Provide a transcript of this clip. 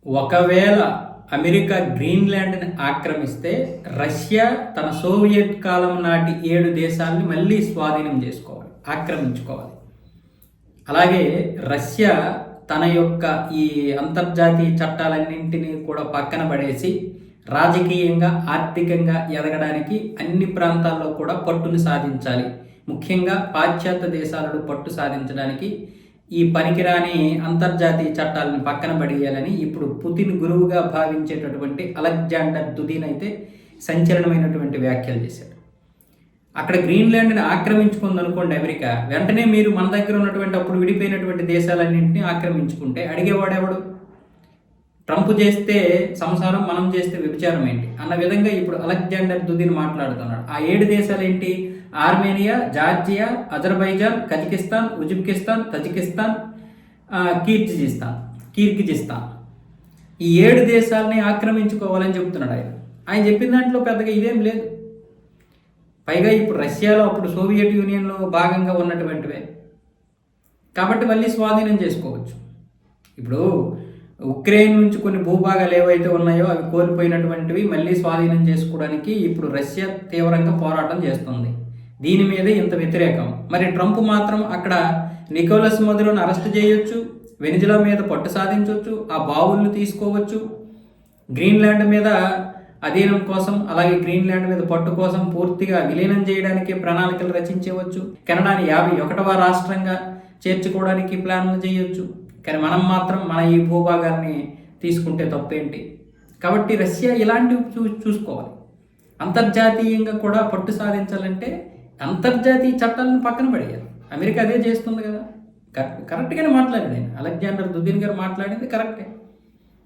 ఒకవేళ America గ్రీన్లాండ్ని ఆక్రమిస్తే Russia తన Soviet కాలం నాటి 7 దేశాలని మళ్ళీ స్వాధీనం చేసుకోవాలి, ఆక్రమించుకోవాలి. అలాగే రష్యా తన యొక్క ఈ అంతర్జాతీయ చట్టాలన్నింటినీ కూడా పక్కన పడేసి రాజకీయంగా ఆర్థికంగా ఎదగడానికి అన్ని ప్రాంతాల్లో కూడా పట్టును సాధించాలి. ముఖ్యంగా పాశ్చాత్య దేశాలలో పట్టు సాధించడానికి ఈ పనికిరాని అంతర్జాతీయ చట్టాలను పక్కన పడేయాలని ఇప్పుడు పుతిన్ గురువుగా భావించేటటువంటి అలెగ్జాండర్ దుదిన్ అయితే సంచలనమైనటువంటి వ్యాఖ్యలు చేశాడు. అక్కడ గ్రీన్లాండ్ని ఆక్రమించుకుందనుకోండి అమెరికా, వెంటనే మీరు మన దగ్గర ఉన్నటువంటి అప్పుడు విడిపోయినటువంటి దేశాలన్నింటినీ ఆక్రమించుకుంటే అడిగేవాడెవడు? ట్రంప్ చేస్తే సంసారం, మనం చేస్తే వ్యభిచారం ఏంటి అన్న విధంగా ఇప్పుడు అలెగ్జాండర్ దుదిన్ మాట్లాడుతున్నాడు. ఆ 7 దేశాలు ఏంటి? Armenia, Georgia, Azerbaijan, Kazakhstan, Uzbekistan, Tajikistan, Kyrgyzstan. ఈ 7 దేశాలని ఆక్రమించుకోవాలని చెప్తున్నాడు ఆయన. ఆయన చెప్పిన దాంట్లో పెద్దగా ఇదేం లేదు. పైగా ఇప్పుడు రష్యాలో అప్పుడు సోవియట్ యూనియన్లో భాగంగా ఉన్నటువంటివే కాబట్టి మళ్ళీ స్వాధీనం చేసుకోవచ్చు. ఇప్పుడు ఉక్రెయిన్ నుంచి కొన్ని భూభాగాలు ఏవైతే ఉన్నాయో అవి కోల్పోయినటువంటివి మళ్ళీ స్వాధీనం చేసుకోవడానికి ఇప్పుడు రష్యా తీవ్రంగా పోరాటం చేస్తుంది. దీని మీదే ఇంత వ్యతిరేకం. మరి ట్రంప్ మాత్రం అక్కడ నికోలస్ మదురోను అరెస్ట్ చేయొచ్చు, వెనిజులా మీద పట్టు సాధించవచ్చు, ఆ బావులను తీసుకోవచ్చు, గ్రీన్లాండ్ మీద అధీనం కోసం అలాగే గ్రీన్లాండ్ మీద పట్టు కోసం పూర్తిగా విలీనం చేయడానికి ప్రణాళికలు రచించవచ్చు, కెనడాని 51వ రాష్ట్రంగా చేర్చుకోవడానికి ప్లాన్లు చేయొచ్చు. కానీ మనం మాత్రం మన ఈ భూభాగాన్ని తీసుకుంటే తప్పేంటి? కాబట్టి రష్యా ఇలాంటివి చూసుకోవాలి. అంతర్జాతీయంగా కూడా పట్టు సాధించాలంటే అంతర్జాతీయ చట్టాలను పక్కన పడేయాలి. అమెరికా అదే చేస్తుంది కదా. కరెక్ట్గానే మాట్లాడాడు ఆయన. అలెగ్జాండర్ దుదిన్ గారు మాట్లాడింది కరెక్టే.